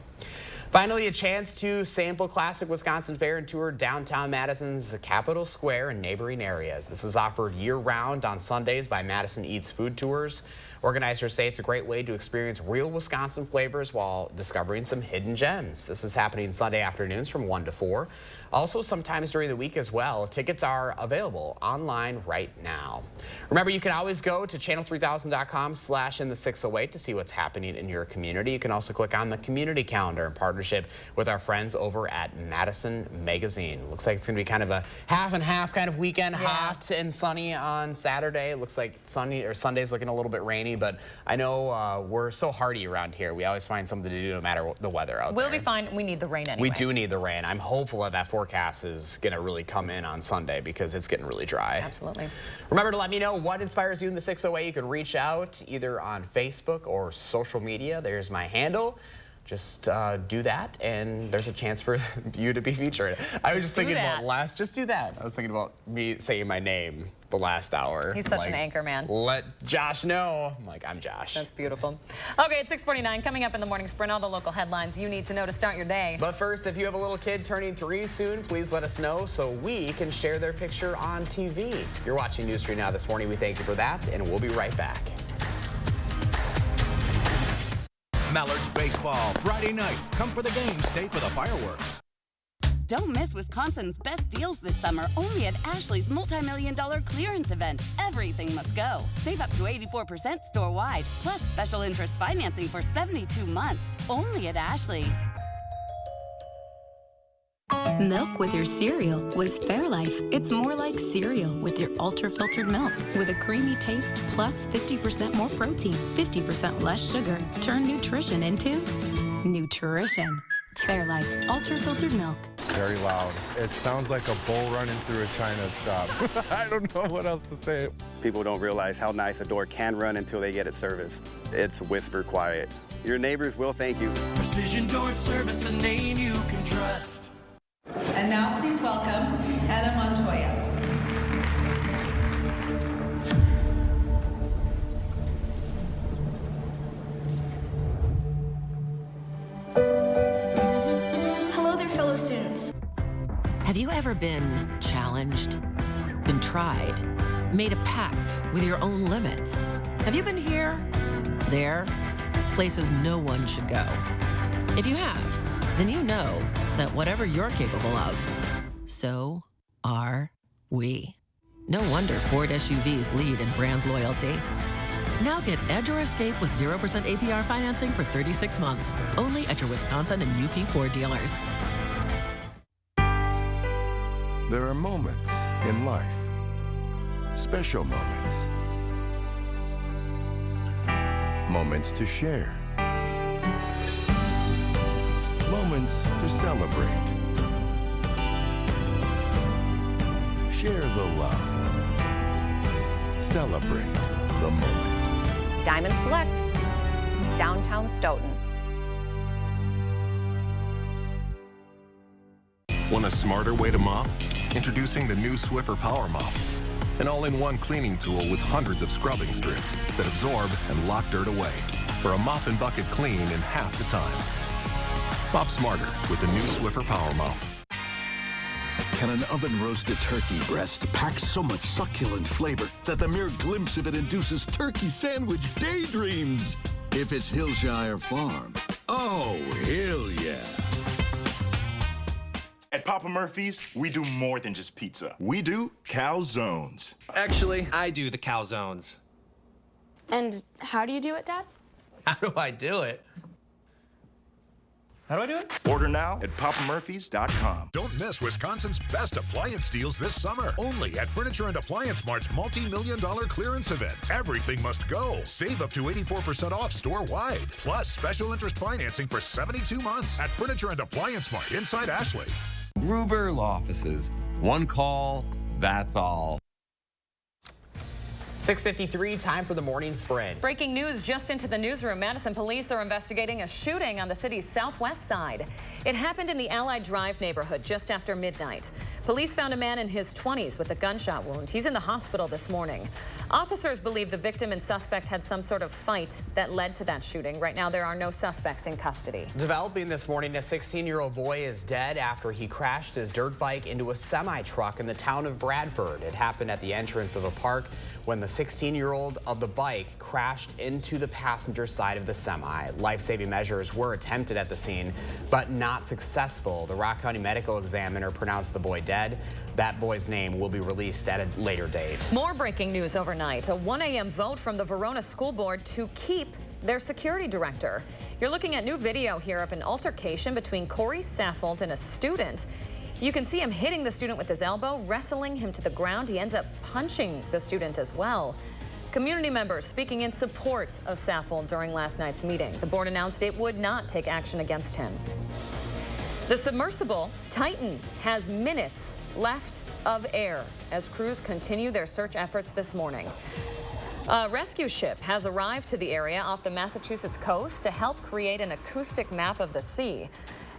Finally, a chance to sample classic Wisconsin fare and tour downtown Madison's Capitol Square and neighboring areas. This is offered year-round on Sundays by Madison Eats Food Tours. Organizers say it's a great way to experience real Wisconsin flavors while discovering some hidden gems. This is happening Sunday afternoons from 1 to 4. Also, sometimes during the week as well. Tickets are available online right now. Remember, you can always go to channel3000.com/in-the608 to see what's happening in your community. You can also click on the community calendar in partnership with our friends over at Madison Magazine. Looks like it's going to be kind of a half and half kind of weekend, hot and sunny on Saturday. It looks like Sunday's looking a little bit rainy, but I know we're so hardy around here. We always find something to do no matter the weather out there. We'll be fine. We need the rain anyway. We do need the rain. I'm hopeful that forecast is going to really come in on Sunday because it's getting really dry. Absolutely. Remember to let me know what inspires you in the 608. You can reach out either on Facebook or social media. There's my handle. Just do that, and there's a chance for you to be featured. I was just thinking about just do that. I was thinking about me saying my name the last hour. He's such an anchor man. Let Josh know. I'm like, I'm Josh. That's beautiful. Okay, it's 6:49. Coming up in the morning sprint, all the local headlines you need to know to start your day. But first, if you have a little kid turning 3 soon, please let us know so we can share their picture on TV. You're watching News 3 Now this morning. We thank you for that, and we'll be right back. Mallards baseball, Friday night. Come for the game, stay for the fireworks. Don't miss Wisconsin's best deals this summer only at Ashley's multi-million-dollar clearance event. Everything must go. Save up to 84% store-wide, plus special interest financing for 72 months. Only at Ashley. Milk with your cereal with Fairlife. It's more like cereal with your ultra-filtered milk with a creamy taste plus 50% more protein, 50% less sugar. Turn nutrition into nutrition. Fairlife ultra-filtered milk. Very loud. It sounds like a bull running through a china shop. I don't know what else to say. People don't realize how nice a door can run until they get it serviced. It's whisper quiet. Your neighbors will thank you. Precision Door Service, a name you can trust. And now please welcome Anna Montoya. Hello there, fellow students. Have you ever been challenged, been tried, made a pact with your own limits? Have you been here, there, places no one should go? If you have, then you know that whatever you're capable of, so are we. No wonder Ford SUVs lead in brand loyalty. Now get Edge or Escape with 0% APR financing for 36 months, only at your Wisconsin and UP Ford dealers. There are moments in life, special moments, moments to share, moments to celebrate. Share the love. Celebrate the moment. Diamond Select, downtown Stoughton. Want a smarter way to mop? Introducing the new Swiffer Power Mop. An all-in-one cleaning tool with hundreds of scrubbing strips that absorb and lock dirt away for a mop and bucket clean in half the time. Mop smarter with the new Swiffer Power Mop. Can an oven-roasted turkey breast pack so much succulent flavor that the mere glimpse of it induces turkey sandwich daydreams? If it's Hillshire Farm, oh, hell yeah. At Papa Murphy's, we do more than just pizza. We do calzones. Actually, I do the calzones. And how do you do it, Dad? How do I do it? How do I do it? Order now at papamurphys.com. Don't miss Wisconsin's best appliance deals this summer. Only at Furniture and Appliance Mart's multi-million-dollar clearance event. Everything must go. Save up to 84% off store-wide. Plus special interest financing for 72 months at Furniture and Appliance Mart inside Ashley. Gruber Law Offices. One call, that's all. 6:53, time for the morning sprint. Breaking news just into the newsroom. Madison police are investigating a shooting on the city's southwest side. It happened in the Allied Drive neighborhood just after midnight. Police found a man in his 20s with a gunshot wound. He's in the hospital this morning. Officers believe the victim and suspect had some sort of fight that led to that shooting. Right now, there are no suspects in custody. Developing this morning, a 16-year-old boy is dead after he crashed his dirt bike into a semi-truck in the town of Bradford. It happened at the entrance of a park when the 16-year-old of the bike crashed into the passenger side of the semi. Life-saving measures were attempted at the scene, but not successful. The Rock County Medical Examiner pronounced the boy dead. That boy's name will be released at a later date. More breaking news overnight. A 1 a.m. vote from the Verona School Board to keep their security director. You're looking at new video here of an altercation between Corey Saffold and a student. You can see him hitting the student with his elbow, wrestling him to the ground. He ends up punching the student as well. Community members speaking in support of Saffold during last night's meeting. The board announced it would not take action against him. The submersible Titan has minutes left of air as crews continue their search efforts this morning. A rescue ship has arrived to the area off the Massachusetts coast to help create an acoustic map of the sea.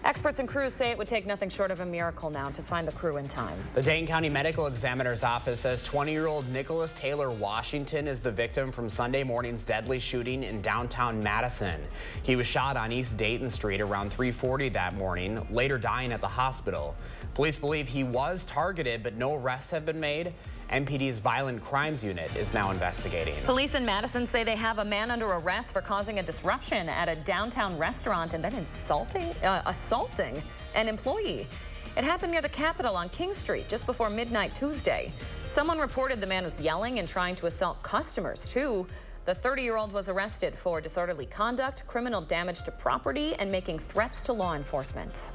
Experts and crews say it would take nothing short of a miracle now to find the crew in time. The Dane County Medical Examiner's Office says 20-year-old Nicholas Taylor Washington is the victim from Sunday morning's deadly shooting in downtown Madison. He was shot on East Dayton Street around 3:40 that morning, later dying at the hospital. Police believe he was targeted, but no arrests have been made. MPD's Violent Crimes Unit is now investigating. Police in Madison say they have a man under arrest for causing a disruption at a downtown restaurant and then assaulting an employee. It happened near the Capitol on King Street just before midnight Tuesday. Someone reported the man was yelling and trying to assault customers too. The 30-year-old was arrested for disorderly conduct, criminal damage to property, and making threats to law enforcement.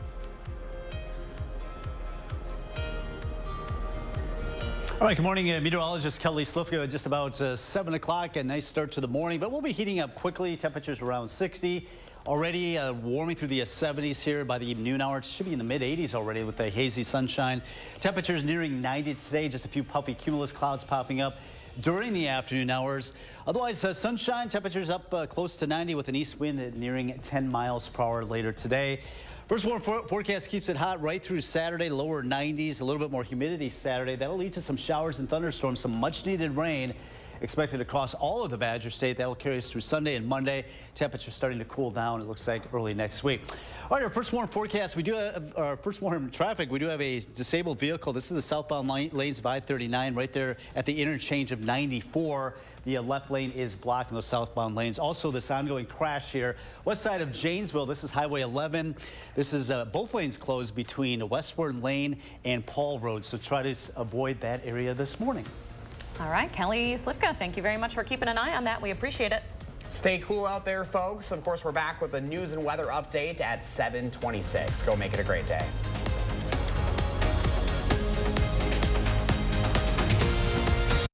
All right, good morning. Meteorologist Kelly Slifka, just about 7 o'clock. A nice start to the morning, but we'll be heating up quickly. Temperatures around 60. Already warming through the 70s here by the noon hour. It should be in the mid-80s already with the hazy sunshine. Temperatures nearing 90 today. Just a few puffy cumulus clouds popping up during the afternoon hours. Otherwise, sunshine, temperatures up close to 90 with an east wind nearing 10 miles per hour later today. First warm forecast keeps it hot right through Saturday, lower 90s, a little bit more humidity Saturday. That'll lead to some showers and thunderstorms, some much needed rain expected across all of the Badger State. That'll carry us through Sunday and Monday. Temperatures starting to cool down, it looks like, early next week. All right, our first warm forecast, we do have our first warm traffic. We do have a disabled vehicle. This is the southbound lanes of I-39 right there at the interchange of 94. The left lane is blocked in those southbound lanes. Also, this ongoing crash here, west side of Janesville. This is Highway 11. This is both lanes closed between Westward Lane and Paul Road. So try to avoid that area this morning. All right, Kelly Slifka, thank you very much for keeping an eye on that. We appreciate it. Stay cool out there, folks. Of course, we're back with a news and weather update at 7:26. Go make it a great day.